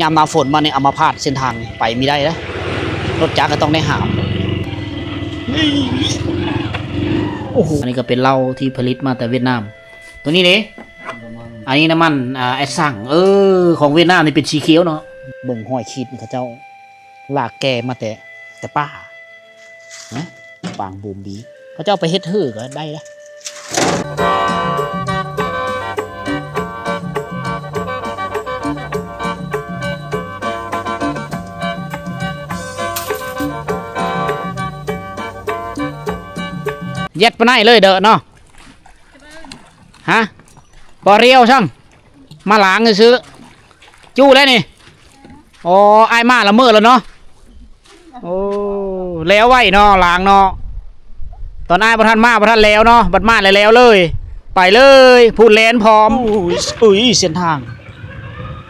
ยามหน้าฝนมาเนี่ยอัมพาตเส้นทางไปไม่ได้นะรถจักรก็ต้องได้หามโอ้โหอันนี้ก็เป็นเหล้าที่ผลิตมาแต่เวียดนามตัวนี้เด้อันนี้น้ำมันไอ้สั่งของเวียดนามนี่เป็นสีเขียวเนาะเบิ่งห้อยขีดเขาเจ้าลากแกมาแต่ป้านะปางบูมบีเขาเจ้าไปเฮ็ดฮื้อก็ได้ละเย็ดไปไหนเลยเด้อเนาะฮะบ่เรียวช่างมาล้างซื้อจู้แล้วนี่อ๋อไอ้มาละเมื่อแล้วเนาะโอ้แล้วไว้เนาะล้างเนาะตอนไอ้ประธานมาประธานแล้วเนาะบัดมาแล้วเลยไปเลยพูดแลนพร้อมอุ้ยเส้นทาง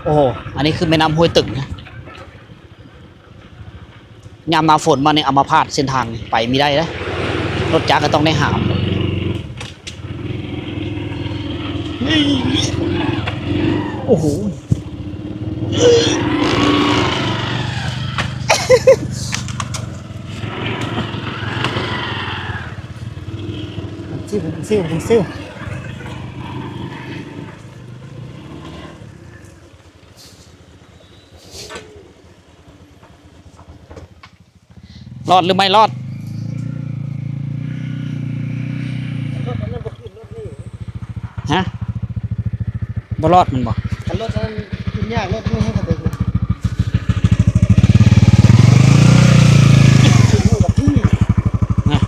โอ้อันนี้คือแม่น้ำห้วยตึกนะยามหน้าฝนมาเนี่ยอัมพาตเส้นทางไปไม่ได้นะรถจักรก็ต้องได้หามโอ้โหซิ่วรอดหรือไม่รอดฮะบ่รอดมันบ่รถนั้นกินยากรถไม่ให้ขับไปนะ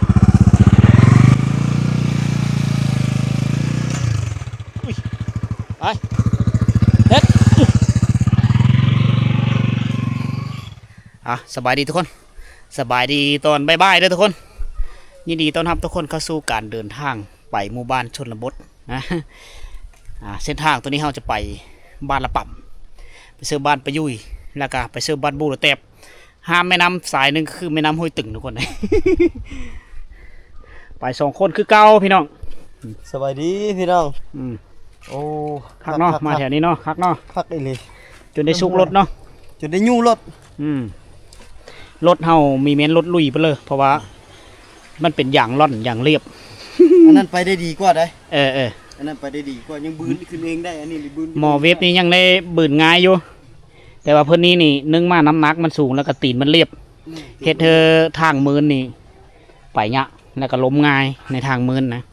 ไปเฮ็ดสบายดีทุกคนสบายดีตอนบ่ายๆเด้อทุกคนยินดีต้อนรับทุกคนเข้าสู่การเดินทางไปหมู่บ้านชนบทนะเส้นทางตัวนี้เราจะไปบ้านละป่ำไปเสื้อบ้านไปยุยแล้วก็ไปเสื้อบ้านบูระแตบห้ามแม่น้ำสายหนึ่งคือแม่น้ำห้วยตึงทุกคนเลย ไป2 คนคือเก่าพี่น้องสบายดีพี่น้องโอ้คักเนาะมาแถวนี้เนาะคักเนาะคักได้เลยจนได้สุกรถเนาะจนได้ยูรถรถเฮามีเม้นรถลุยไปเลยเพราะว่ามันเป็นอย่างร่อนอย่างเรียบ อันนั้นไปได้ดีกว่าได้อันนั้นไปได้ดีกว่ายังบืนขึ้นเองได้อันนี้บืนหมอเวฟนี่ยังได้บืนง่ายอยู่แต่ว่าเพื่อนนี้นี่นึ่งมาน้ำหนักมันสูงแล้วก็ตีนมันเรียบเฮ็ดเธอทางมืนนี่ไปเนี้ยแล้วก็ล้มง่ายในทางมืนนะ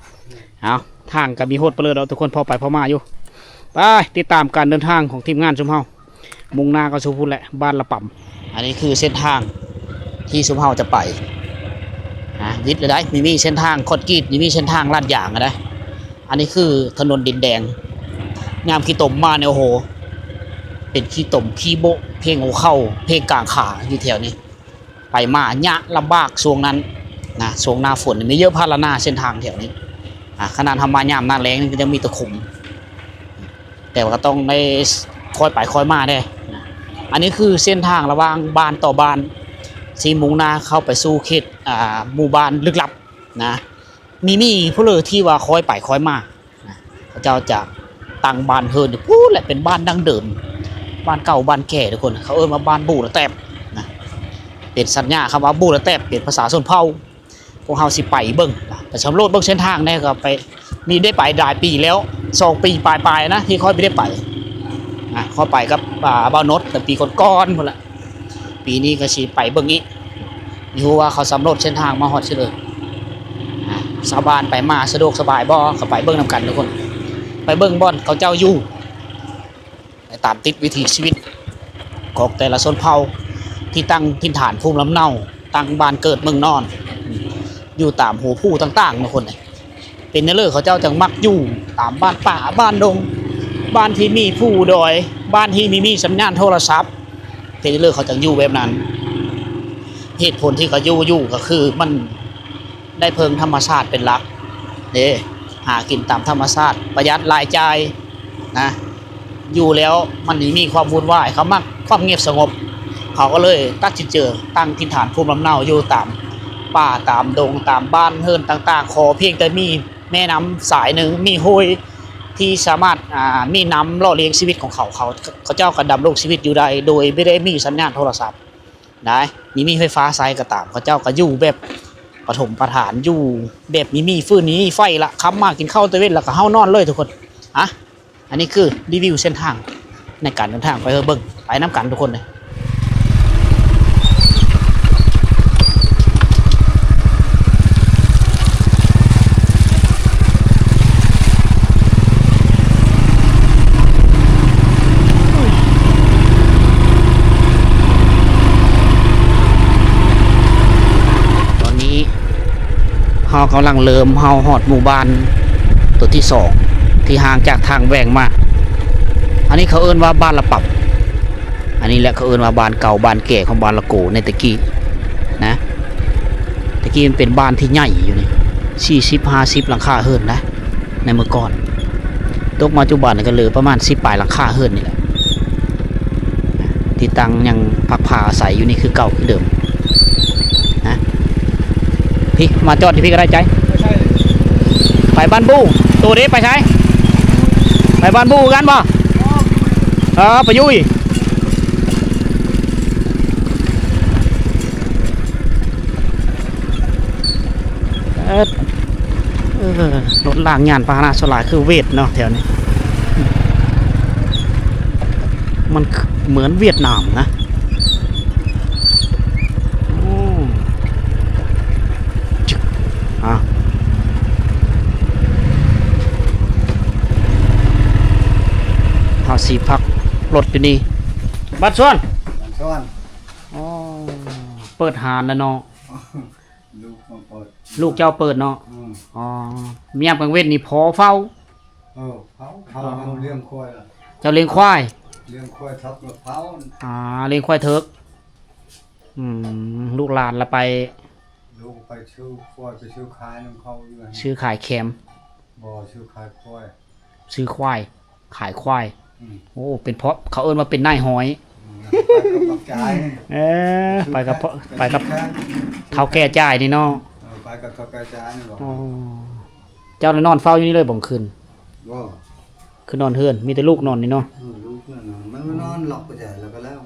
เอาทางก็มีโหดเปลือยเราทุกคนพอไปพอมาอยู่ไปติดตามการเดินทางของทีมงานชุมเฮามุ่งหน้าก็สู่พุ่นแหละบ้านละป่ำอันนี้คือเส้นทางที่ชุมเฮาจะไปวิทย์เลยได้มีเส้นทางคดกีดมีเส้นทางลาดยางนะอันนี้คือถนนดินแดงงามขี้ตมมาเนี่ยโอ้โหเป็นขี้ตมขี้โบเพลงหัวเข้าเพลงกลางขาอยู่แถวนี้ไปมาหยะลำบากช่วงนั้นนะช่วงหน้าฝนไม่เยอะพารานาเส้นทางแถวนี้ขนาดทำมายามหน้าแรงนี่ก็จะมีตะขุ่มแต่ว่าก็ต้องได้คอยไปคอยมาได้อันนี้คือเส้นทางระหว่างบ้านต่อบ้านซีมุงนาเข้าไปสู่เขตหมู่บ้านลึกลับนะมีผู้เลยที่ว่าคอยไปคอยมาเขาเจ้าจะตั้งบ้านเฮิร์นพูดแหละเป็นบ้านดั้งเดิมบ้านเก่าบ้านแก่ทุกคนเขามาบ้านบูระแตบนะเป็นสัญญาคำว่าบูระแตบเป็นภาษาชนเผ่าพวกเฮาสิไปเบิ้งไปสำรวจเบิ้งเส้นทางเนี่ยก็ไปมีได้ไปหลายปีแล้ว2 ปีปลายนะที่ค่อยไม่ได้ไปค่อยไปกับบ้านนดแต่ปีก่อนๆหมดละปีนี้ก็สิไปเบิ้งนี้อยู่ว่าเขาสำรวจเส้นทางมาฮอดเลยชาวบ้านไปมาสะดวกสบายบ่เขาไปเบิ้งนำกันทุกคนไปเบิ้งบ่อนเขาเจ้าอยู่ตามติดวิถีชีวิตของแต่ละชนเผ่าที่ตั้งถิ่นฐานภูมิลำเนาตั้งบ้านเกิดเมืองนอนอยู่ตามหูผู้ต่างๆทุกคนเป็นเนื้อเขาเจ้าจังมักอยู่ตามบ้านป่าบ้านดงบ้านที่มีผู้ดอยบ้านที่มีสัญญาณโทรศัพท์เป็นเนื้อเขาจังอยู่แบบนั้นเหตุผลที่เขาอยู่ก็คือมันได้เพิงธรรมชาติเป็นหลักหากินตามธรรมชาติประหยัดรายจ่ายนะอยู่แล้วมันมีความวุ่นวายเขามักความเงียบสงบเขาก็เลยตัดสินใจตั้งถิ่นฐานภูมิลำเนาอยู่ตามป่าตามดงตามบ้านเฮิรนต่างๆขอเพียงแต่มีแม่น้ำสายหนึ่งมีห้วย ที่สามารถมีน้ำหล่อเลี้ยงชีวิตของเขาเจ้าก็ดำรงชีวิตอยู่ได้โดยไม่ได้มีสัญญาณโทรศัพท์ได้มีไฟฟ้าใช้ก็ตามเขาเจ้าก็อยู่แบบปฐมประฐานอยู่แบบมีฟืนมีไฟละค้ำมากินข้าวตะเวนแล้วก็เฮานอนเลยทุกคนอันนี้คือรีวิวเส้นทางในการเดินทางไปเบิ่งไปน้ำกันทุกคนเลยเฮากำลังเริ่มเฮาฮอดหมู่บ้านตัวที่2ที่ห่างจากทางแหว่งมาอันนี้เขาเอิ้นว่าบ้านละปับอันนี้แหละเขาเอิ้นว่าบ้านเก่าบ้านแก่ของบ้านละโกในตะกี้นะตะกี้มันเป็นบ้านที่ใหญ่อยู่นี่40-50หลังคาเฮือนนะในเมื่อก่อนตกมาปัจจุบันก็เหลือประมาณ10ปลายหลังคาเฮือนนี่แหละที่ตั้งยังพักผ้าอาศัยอยู่นี่คือเก่าคือเดิมพี่มาจอดที่พี่ก็ได้ใจไปบ้านบูตัวนี้ไปใช้ไปบ้านบูกันบ่ไปยุยรถล่างยานพาหนะสลายคือเวทเนาะแถวนี้มันเหมือนเวียดนามนะสีพักรถอยู่นี่บัดส่วนเปิดหานแล้วเนาะลูกเจ้าเปิดเนาะเมียกังเวทนี่พอเฝ้าเขาเลี้ยงควาย เจ้าเลี้ยงควายทับมะพร้าวเลี้ยงควายเถิกลูกหลานละไปลูกไปชื่อควายไปชื่อขายน้ำเขาอยู่ชื่อขายแคมบ่ชื่อขายควายชื่อควายขายควายโอ้เป็นเพราะเขาเอิ้นว่าเป็นนายหอยไปกับเท่าแก่จ่ายนี่เนาะไปกับเท่าแก่จ่ายนี่บอกเจ้านอนเฝ้าอยู่นี่เลยบ่คืนคือนอนเฮือนมีแต่ลูกนอนนี่เนาะลูกมันนอนหลับไปแต่แล้วก็แล้ว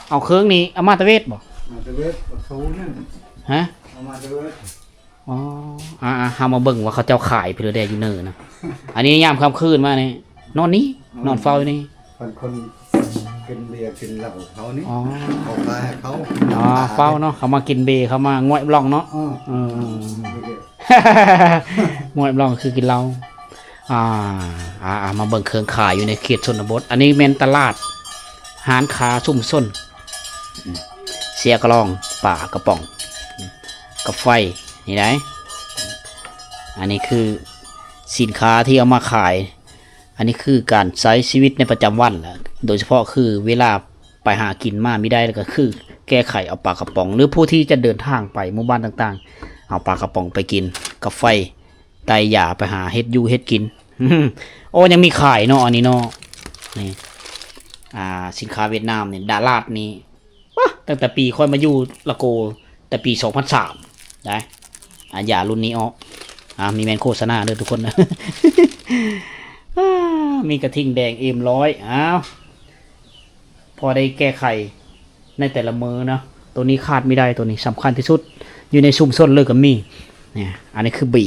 เอาเครื่องนี้เอามาตะเวทบ่มาตะเวทเขาเนี่ยฮะเอามาตะเวทเฮามาเบิ่งว่าเขาเจ้าขายเพลือแดอยู่เนินนะอันนี้ยามค่ำคืนมานี่นอนนี้นอนเฝ้าอยู่นี่คนกินเบียร์กินเหล้าเขานี่เขาขายเขาเฝ้าเนาะเขามากินเบียร์เขามาง่วยบลองเนาะง่วยบลองคือกินเหล้ามาเบิ่งเครื่องขายอยู่ในเขตชนบทอันนี้เมนตลาดหานขาซุ่มส้นเสียกระรองป่ากระป๋องกาแฟนี่ไหนอันนี้คือสินค้าที่เอามาขายอันนี้คือการใช้ชีวิตในประจำวันแหละโดยเฉพาะคือเวลาไปหากินมาไม่ได้แล้วก็คือแก้ไขเอาปลากระป๋องหรือผู้ที่จะเดินทางไปหมู่บ้านต่างๆเอาปลากระป๋องไปกินกาแฟไตหยาไปหาเฮ็ดยูเฮ็ดกินโอ้ยังมีขายเนาะอันนี้เนาะนี่สินค้าเวียดนามเนี่ยดาราดนี่ตั้งแต่ปีค่อยมาอยู่ละโกแต่ปี2003ได้ยารุ่นนี้มีแมนโฆษณาด้วยทุกคนนะ มีกระทิงแดงM100พอได้แก้ไขในแต่ละมือนะตัวนี้ขาดไม่ได้ตัวนี้สำคัญที่สุดอยู่ในชุมชนเลยกับมีเนี่ยอันนี้คือบี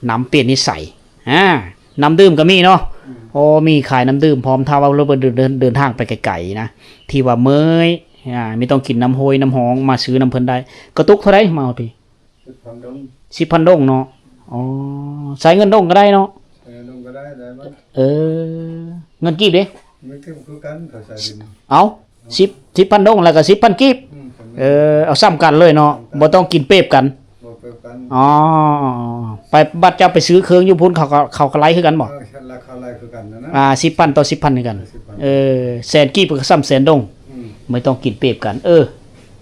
น้ำเปลี่ยนนิสัยน้ำดื่มก็มีเนาะมีขายน้ำดื่มพร้อมถ้าว่าเราเดินทางไปไกลๆนะที่ว่าเมยไม่ต้องกินน้ำโฮยน้ำหองมาซื้อน้ำเพิ่นได้กระตุกเท่าไรมาเอาพี่10,000 ดงเนาะใช้เงินดงก็ได้เนาะเงินกีบดิเอา10,000 ดงแล้วก็10,000 กีบเอาซ้ำกันเลยเนาะบ่ต้องกินเป๊บกันไปบัดเจ้าไปซื้อเครื่องอยู่พุ่นเขาก็ไล่คือกันบ่10,000 ต่อ 10,000คือกันแสนกีบก็ซ้ำแสนดงไม่ต้องกินเป๊บกัน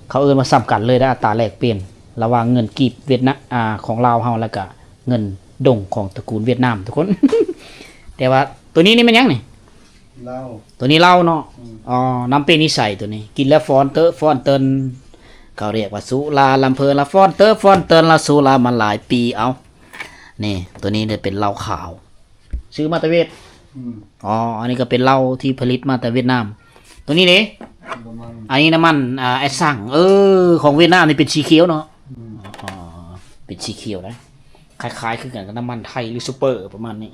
เขาเอิ้นมาซ้ำกันเลยได้อัตราแลกเปลี่ยนระหว่างเงินกีบเวียดนามของลาวเฮาแล้วก็เงินดงของตระกูลเวียดนามทุกคน แต่ว่าตัวนี้นี่มันยังนี่เหล้าตัวนี้เหล้าเนาะน้ำเป็นนิสัยตัวนี้กินแล้วฟอนเตินเขาเรียกว่าสุราลำเพลินละฟอนเตินละสุรามาหลายปีเอา นี่ตัวนี้เนี่ยเป็นเหล้าขาวซื้อมาแต่เวียด อืม อ๋ออันนี้ก็เป็นเหล้าที่ผลิตมาแต่เวียดนามตัวนี้เด้ ประมาณ อันนี้น้ำมันไอ้สั่งของเวียดนามนี่เป็นสีเขียวเนาะอ๋อเป็นสีเขียวนะคล้ายๆคือกันกับน้ำมันไทยหรือซูเปอร์ประมาณนี้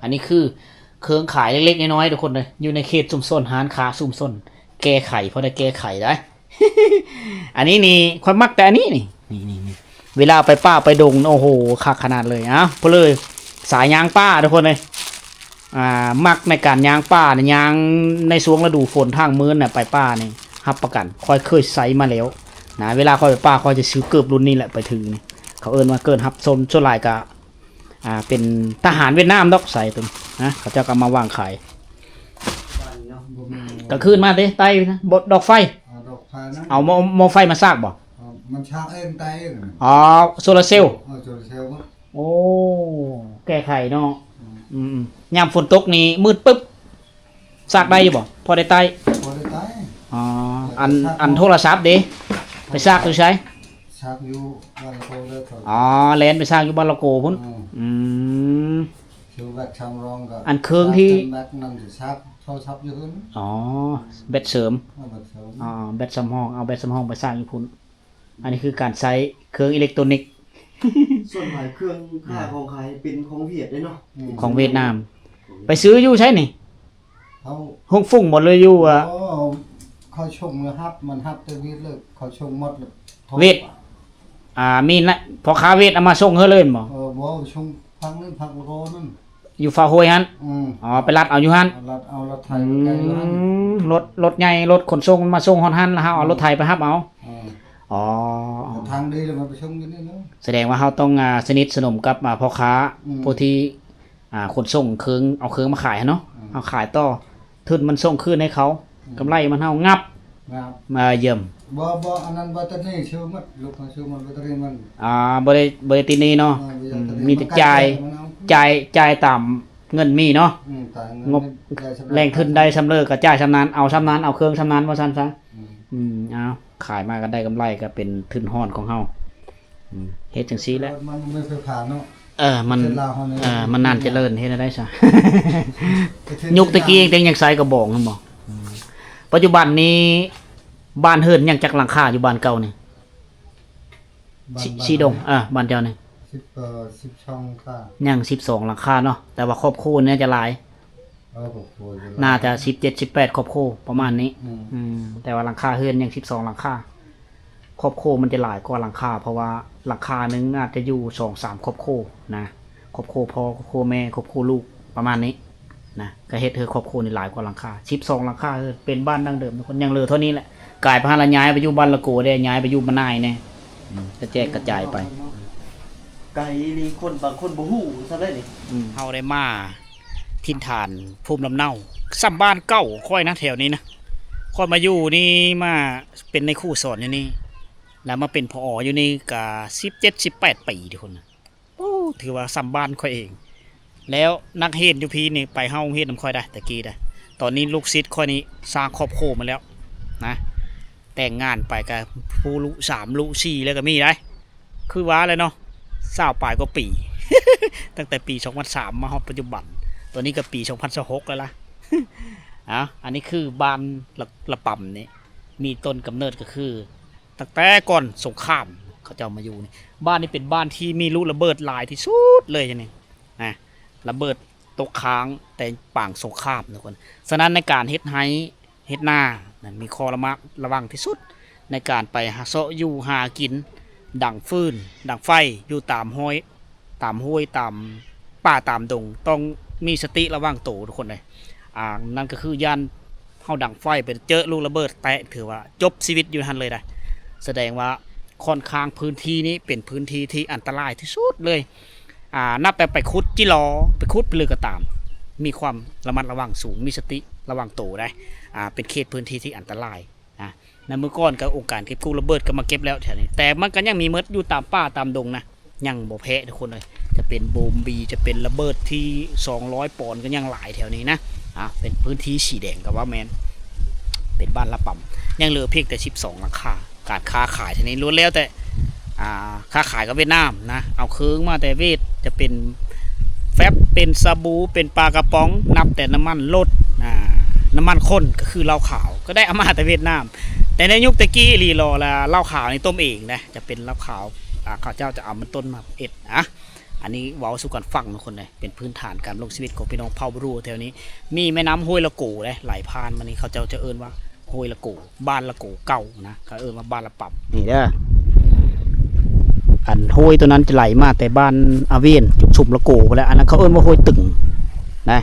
อันนี้คือเครื่องขายเล็กๆน้อยๆทุกคนเลยอยู่ในเขตซุ่มซ่นห้านค้าซุ่มซ่นแก้ไขเพราะได้แก้ไขได้ อันนี้นี่ความมักแต่อันนี้นี่เวลาไปป้าไปดงโอ้โหคักขนาดเลยเพราะเลยสายยางป้าทุกคนเลยมักในการยางป้าเนี่ยยางในช่วงฤดูฝนทางมื้นน่ะไปป้านี่รับประกันค่อยเคยใส่มาแล้วนะเวลาค่อยไปป้าค่อยจะซื้อเกือบรุ่นนี้แหละไปถึงนี่เขาเอิ้นว่าเกินฮับโซนส่วนหลายก็เป็นทหารเวียดนามดอกใส่ตัวนะเขาจะก็มาวางขายก็ขึ้นมาเด้ไต้นะบดดอกไฟ ดอกพานะ เอาหม้อไฟมาซากบ่ มันชาเอ็นไตเอง อ๋อโซลาร์เซลล์ โจรเซลล์ โอ้แก้ไขเนาะยามฝนตกนี่มืดปึ๊บซากได้อยู่บ่พอได้ไต้ พอได้ไต อ๋ออันโทรศัพท์เด้ไปซากดูใช้ ชักอยู่วันโตเลยถอด อ๋อแลนไปซากอยู่บ้านละโกพุ่นม ชิวแบกชำรองกับ อันเครื่องที่ แบกนั่นสิชักโทรศัพท์อยู่ขึ้น อ๋อแบตเสริม แบกเสริม อ๋อแบตสำรองเอาแบตสำรองไปสร้างอยู่พุ่นอันนี้คือการใช้เครื่องอิเล็กทรอนิกส์ ส่วนหลายเครื่องค่าของขายเป็นของเวียดเลยเนาะ ของเวียดนาม ไปซื้ออยู่ใช่นี่ เขา ห้องฟุ้งหมดเลยอยู่เขาชงเลยครับมันฮับเตวิดเลยเขาชงหมดเลย เวท มีนะพอค้าเวทเอามาส่งเฮาเลยบ่ บ่ชงพังนึงพังโรนึง อยู่ฟาโฮยฮันอ๋อไปรัดเอาอยู่ฮัน เอารถไทยไปไกลแล้ว รถใหญ่รถขนส่งมาส่งฮอนฮันแล้วเฮาเอารถไถไปรับเอาอ๋อ ทางดีเลยมันไปชงอยู่นี่เนาะ แสดงว่าเฮาต้องสนิทสนมกับพ่อค้าผู้ที่ขนส่งเครื่องเอาเครื่องมาขายเนาะเอาขายต่อทุนมันส่งคืนให้เขากำไรมันเฮางับ ครับ มาเยี่ยม บ่อันนั้นบ่ตะนี่ชื่อมันลูกชื่อมันบ่ตะนี่มัน บ่ได้ติดหนี้เนาะมีแต่จ่ายตามเงินมีเนาะงบแรงขึ้นได้ซ้ำเลิกก็จ่ายซ้ำนั้นเอาซ้ำนั้นเอาเครื่องซ้ำนั้นว่าซั่นซะเอาขายมาก็ได้กำไรก็เป็นทุนฮ้อนของเฮาเฮ็ดจังซี่แหละ มันไม่เคยผ่านเนาะ มันนานเจริญเฮ็ดได้ซะ ยุคตะกี้เองยังใส่กระบอกนั่นบ่ปัจจุบันนี้บ้านเฮิรนยังจักหลังคาอยู่บ้านเก่านี่ชีดงบ้านเจ้านี่ 10ช่องค่ะ ยัง12หลังคาเนาะแต่ว่าครอบครัวเนี่ยจะหลายน่าจะ17 18ครอบครัวประมาณนี้แต่ว่าหลังคาเฮิรนยัง12หลังคาครอบครัวมันจะหลายกว่าหลังคาเพราะว่าหลังคานึงอาจจะอยู่ 2-3 ครอบครัวนะครอบครัวพ่อครอบครัวแม่ครอบครัวลูกประมาณนี้นะก็เฮ็ดครอบครัวนี่หลายกว่าหลังคา12หลังคาเป็นบ้านดั้งเดิมทุกคนยังเหลือเท่านี้แหละกลายพันธุ์ละย้ายไปอยู่บ้านละโกได้ย้ายไปอยู่บ้านนายแน่กระแจกกระจายไป ไก่นี่คนบางคนบ่ฮู้ซะได้นี่ เฮาได้มาทินฐานภูมิลำเนาซ้ำบ้านเก่าค่อยนะแถวนี้นะค่อยมาอยู่นี่มาเป็นในครู่สอนอยู่นี่แล้วมาเป็นผออยู่นี่ก็17-18 ปีทุกคนนะโอ้ถือว่าซ้ำบ้านค่อยเอง แล้วนักเฮ็ดอยู่พี่นี่ไปเฮาเฮ็ดนำค่อยได้ตะกี้ได้ตอนนี้ลูกศิษย์ค่อยนี่สร้างครอบครัวมาแล้วนะแต่งงานไปกับผู้ลูก3ลูก4แล้วก็มีได้คือว่าเลยเนาะ20ปลายก็ปี ตั้งแต่ปี2003มาฮอดปัจจุบันตอนนี้ก็ปี2026แล้วล่ะ อันนี้คือบ้านละป่ำนี่มีต้นกำเนิดก็คือตั้งแต่ก่อนสงครามเขาจะมาอยู่นี่บ้านนี้เป็นบ้านที่มีลูกระเบิดหลายที่สุดเลยอย่างนี้นะระเบิดตกค้างแต่ป่างสงครามทุกคนฉะนั้นในการเฮ็ดไร่เฮ็ดนานะมีข้อระวังที่สุดในการไปหาเสาะอยู่หากินดังฟืนดังไฟอยู่ตามห้วยตามป่าตามดงต้องมีสติระวังตัวทุกคนเลยนั่นก็คือย่านเฮาดังไฟไปเจอลูกระเบิดแตะถือว่าจบชีวิตอยู่ทันเลยได้แสดงว่าค่อนข้างพื้นที่นี้เป็นพื้นที่ที่อันตรายที่สุดเลยนับแต่ไปคุดจิรอไปคุดไปเลยก็ตามมีความระมัดระวังสูงมีสติระวังตัวได้เป็นเขตพื้นที่ที่อันตรายในเมื่อก่อนกับองค์การเก็บกู้ระเบิดก็มาเก็บแล้วแถวนี้แต่มันก็ยังมีเมดอยู่ตามป่าตามดงนะยังบ่แพ้ทุกคนเลยจะเป็นโบมบีจะเป็นระเบิดที่200ปอนด์ก็ยังหลายแถวนี้นะเป็นพื้นที่สีแดงกับว่าแมนเป็นบ้านละป่ำยังเหลือเพียงแต่12หลังคาการค้าขายทีนี้ล้วนแล้วแต่ค้าขายกับเวียดนามนะเอาเครื่องมาแต่เวียด จะเป็นแฟบเป็นสบู่เป็นปลากระป๋องนับแต่น้ำมันรถน้ำมันข้นก็คือเหล้าขาวก็ได้เอามาแต่เวียดนามแต่ในยุคตะกี้รีรอละเหล้าขาวนี่ต้มเองนะจะเป็นเหล้าขาวข้าวเจ้าจะเอามันต้นมาเอ็ดนะอันนี้เว้าสู่กันฟังทุกคนเลยเป็นพื้นฐานการลงชีวิตของพี่น้องเผ่าบรูแถวนี้มีแม่น้ำห้วยละกูเลยไหลผ่านมานี่เขาเจ้าจะเอิ้นว่าห้วยละกูบ้านละกูเก่านะเขาเอิ้นว่าบ้านละปับนี่เด้ออันห้วยตัวนั้นจะไหลมาแต่บ้านอาเวียนจุกชุมละกูไปแล้วอันนั้นเขาเอิ้นว่าห้วยตึงนะ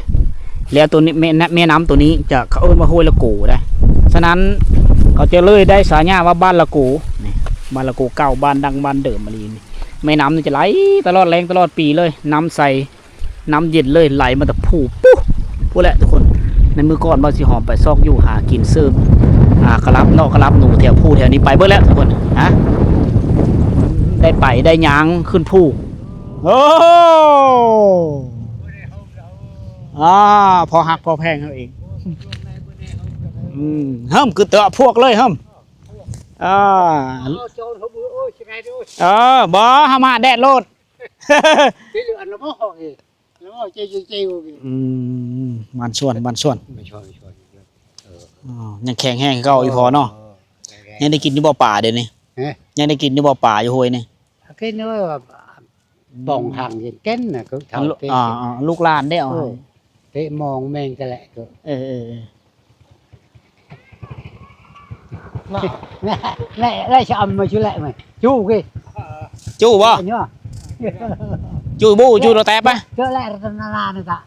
แล้วตัวนี้แม่น้ำตัวนี้จะเขาเอิ้นว่าห้วยละกูนะฉะนั้นเขาจะเลยได้สาญาว่าบ้านละกูนี่บ้านละกูเก่าบ้านดังบ้านเดิมมาลีนี่แม่น้ำนี่จะไหลตลอดแรงตลอดปีเลยน้ำใสน้ำเย็นเลยไหลมาแต่ผู้ปุ๊บพูดแหละทุกคนในมือก่อนบ่สิหอมไปซอกอยู่หากินซื้อกระลับนอกกระลับหนูแถวผู้แถวนี้ไปเบิดแล้วทุกคนฮะได้ไปได้ยางขึ้นผู้โอ้พอหักพอแพงเขาเองเฮิมคือเตะพวกเลยเฮิมบ่ฮามาแดดโลดมันส่วนยังแข็งแห้งเก่าอีพอเนาะยังได้กินอยู่บ่ป่าเดี๋ยวนี้ยังได้กินอยู่บ่ป่าอยู่ห้วยนี่ cái nữa bồng hàng gì kén là cứ thầu cái ลูกหลานได้เอา cái mòn men cái lại cứ lại sao mà chú lại mày chú cái จู้บ่ nhá จู้บู้จู้โรแตบปะ trở lại là này ta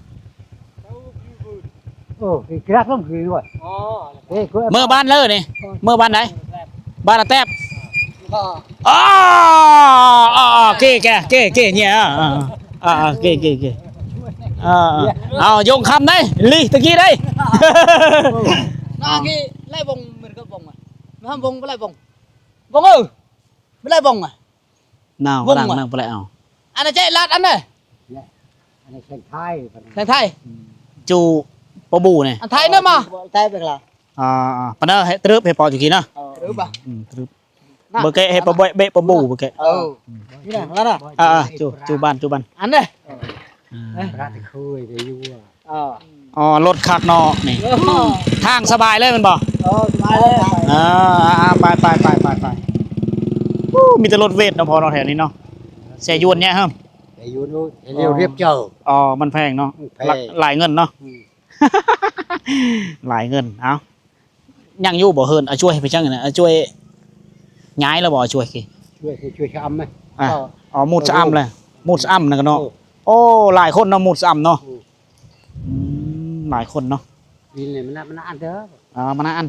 cái rác lắm kì rồi เมื่อบ้านเลยนี่เมื่อบ้านไหนบ้านละแตบเก๋เนี่ยเก๋เอาโยงคำได้ลีตะกี้ได้ cái lấy bông mình có bông à mình không bông có lấy bông bông ơi mới lấy bông à น่าวนั่งไปแล้ว anh này chạy lát anh này này thành thai thầy thầy จูปบูเนี่ย anh thầy nữa mà thai việc là ปะเนอะให้ตรึบให้ปอจุกี้เนาะ được bà ตรึบเบอร์เกให้ปะเบะปบูเบอร์เก như này lát à จูบ้าน anh này ra thì khui để vua รถคักเนาะนี่ทางสบายเลยมันบอก mai đây ไปมีแต่รถเวทเนาะพอเนาะแถวนี้เนาะเสียยวนเนี่ยครับ để vua luôn để liều riệp chờ มันแพงเนาะ แพง หลายเงินเนาะหลายเงินเอายังอยู่บ่เฮินช่วยไปจังนะช่วยย้ายแล้วบ่ช่วยกี่ ช่วยชำไหม มูดสะอ้ำเลยมูดสะอ้ำนะกันเนาะโอ้หลายคนเนาะมูดสะอ้ำเนาะหลายคนเนาะ วินเนี่ยมันน่าอันเด้อ มานะอัน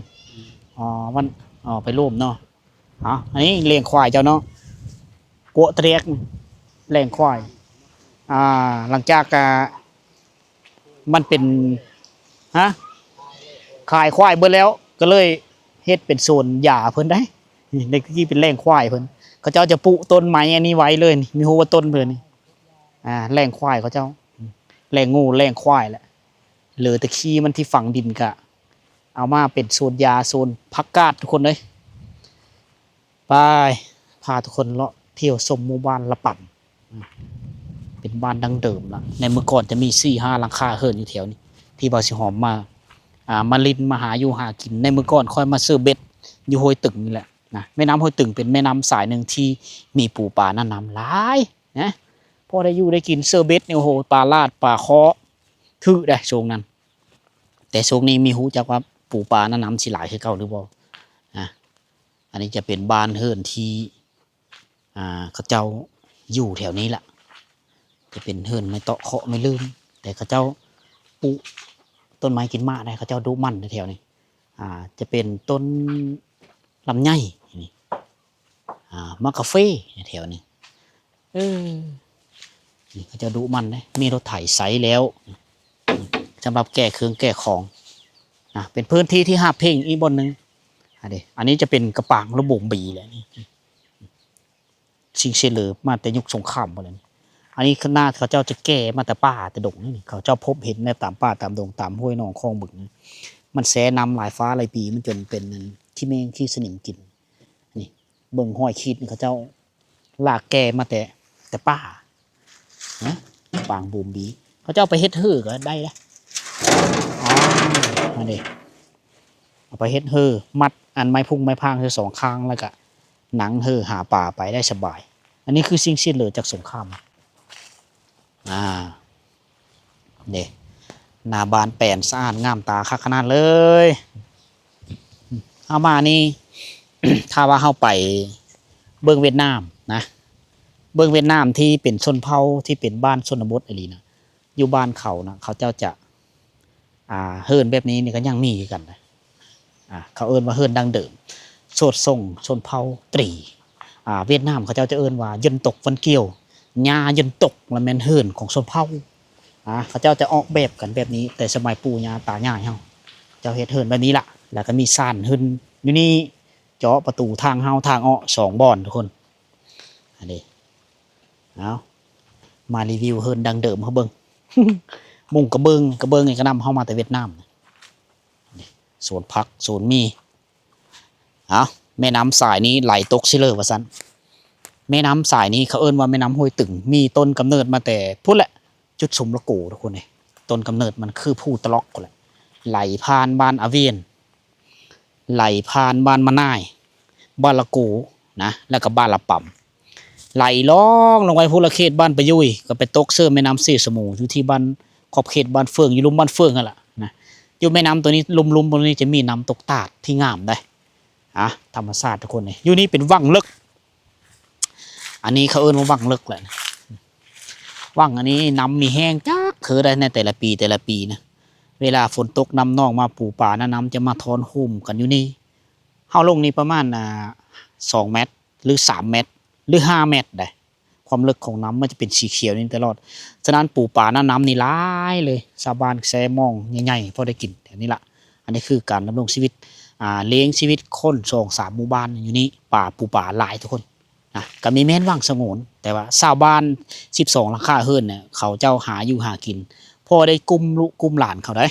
มันไปร่วมเนาะอันนี้เลี้ยงควายเจ้าเนาะกัวเตรียกเลี้ยงควายหลังจากมันเป็นขายควายเบิดแล้วก็เลยเฮ็ดเป็นโซนหญ้าเพิ่นได้ในที่เป็นแหล่งควายเพิ่นเขาเจ้าจะปลูกต้นไม้อันนี้ไว้เลยนี่มีหัวต้นเพิ่นนี่แหล่งควายเขาเจ้าแหล่งงูแหล่งควายแหละเหลือแต่ขี้มันที่ฝังดินกะเอามาเป็นโซนยาโซนพักกาดทุกคนเลยไปพาทุกคนเลาะเที่ยวชมหมู่บ้านละปั่นเป็นบ้านดังเดิมละในเมื่อก่อนจะมี4-5หลังคาเฮิรนอยู่แถวนี้ที่บ่าวสิหอมมาลินมาหาอยู่หากินในเมื่อก่อนค่อยมาซื้อเบ็ดอยู่ห้วยตึงนี่แหละนะแม่น้ำห้วยตึงเป็นแม่น้ำสายหนึ่งที่มีปูปลาหน้าน้ำหลายนะพอได้อยู่ได้กินเซอร์เบ็ดเนี่ยโอ้โหปลาลาดปลาเคาะถือได้ช่วงนั้น แต่ช่วงนี้มีหูจักว่าปูปลาหน้าน้ำสิหลายคือเก่าหรือเปล่าอันนี้จะเป็นบ้านเฮิรนที่เขาเจ้าอยู่แถวนี้แหละจะเป็นเฮิรนไม่เตาะเคาะไม่ลืมแต่เขาเจ้าปลูกต้นไม้กินมากได้เขาเจ้าดูมันในแถวนี้จะเป็นต้นลำไยนี่มะกาเฟ่ในแถวนี้นี่เขาจะดูมันได้มีรถไถไซแล้วสำหรับแก่เครื่องแก่ของเป็นพื้นที่ที่หาเพ่งอีกบนหนึ่งอันนี้จะเป็นกระปางระบบบีเลยนี่ชิงเชลล์มาแต่ยุคสงครามหมดเลยอันนี้ข้างหน้าเขาเจ้าจะแก่มาแต่ป่าแต่ดงนี่เขาเจ้าพบเห็นในตามป่าตามดงตามห้วยหนองคลองบึกมันแสน้ำหลายฟ้าหลายปีมันจนเป็นขี้เมงขี้สนิมกินนี่เบิ่งห้อยขีดเขาเจ้าลากแก่มาแต่ป่า นะปางบูมบีเขาเจ้าไปเฮ็ดฮื้อก็ได้ละอ๋อมาเด็เอาไปเฮ็ดฮื้อมัดอันไม้พุ่งไม้พางคือ2ข้างแล้วก็หนังฮื้อหาป่าไปได้สบายอันนี้คือสิ่งสิ้นเหลือจากสงครามเด็หน้าบานแปลนสะอาดงามตาคักขนาดเลยเอามานี่ ถ้าว่าเข้าไปเบื้องเวียดนามนะเบื้องเวียดนามที่เป็นชนเผ่าที่เป็นบ้านชนบทอะไรนะอยู่บ้านเขานะเขาเจ้าจะเฮิร์นแบบนี้นี่ก็ยังมีกันนะเขาเอิ้นว่าเฮิร์นดังเดิมโสดส่งชนเผ่าตรีเวียดนามเขาเจ้าจะเอิ้นว่ายันตกวันเกี่ยวญายันตกและแม่นเฮิร์นของชนเผ่าเขาเจ้าจะออกแบบกันแบบนี้แต่สมัยปู่ย่าตายายเฮาเจ้าเฮ็ดเฮิร์นแบบนี้ล่ะแล้วก็มีซ่านเฮิร์นอยู่นี่เจาะประตูทางเฮาทางออก2บ่อนทุกคนอันนี้เอามารีวิวเฮิร์นดังเดิมเขาเบิ่ง มุ่งกระเบิงนี่ก็นำเข้ามาแต่เวียดนามสวนผักสวนมีแม่น้ำสายนี้ไหลตกซิเลอร์ว่าซั่นแม่น้ำสายนี้เขาเอิ้นว่าแม่น้ำห้วยตึงมีต้นกำเนิดมาแต่พุ่นแหละจุดสมละโกทุกคนนี่ต้นกำเนิดมันคือผู้ตะล็อกแหละไหลผ่านบ้านอาเวียนไหลผ่านบ้านมะนายบ้านละโกนะแล้วก็บ้านละป่ำไหลล่องลงไปพุละเขตบ้านประยุยก็ไปตกเสื้อแม่น้ำเสสมูอยู่ที่บ้านขอบเขตบ้านเฟืองอยู่ลุ่มบ้านเฟืองนั่นแหละนะอยู่แม่น้ำตัวนี้ลุ่มตรงนี้จะมีน้ำตกตาดที่งามได้ธรรมชาติทุกคนเลยอยู่นี่เป็นวังลึกอันนี้เขาเอิ้นว่าวังลึกแหละวังอันนี้น้ำมีแห้งจักเคือได้ในแต่ละปีนะเวลาฝนตกน้ำนองมาปูป่าน้ำจะมาทอนหุ่มกันอยู่นี่เฮาลงนี่ประมาณ2 เมตรหรือ3 เมตรหรือ5 เมตรได้ความลึกของน้ำมันจะเป็นสีเขียวนี่ตลอดฉะนั้นปูป่าน้ำนี่หลายเลยชาวบ้านแซมองใหญ่ๆพอได้กินแบบนี้ละอันนี้คือการดำรงชีวิตเลี้ยงชีวิตคน2-3 หมู่บ้านอยู่นี่ปูป่าหลายทุกคนนะก็มีแม่นว่างสงวนแต่ว่าชาวบ้าน12 หลังคาเฮือนเนี่ยเขาเจ้าหาอยู่หากินพอได้กุมลูกกุมหลานเขาได้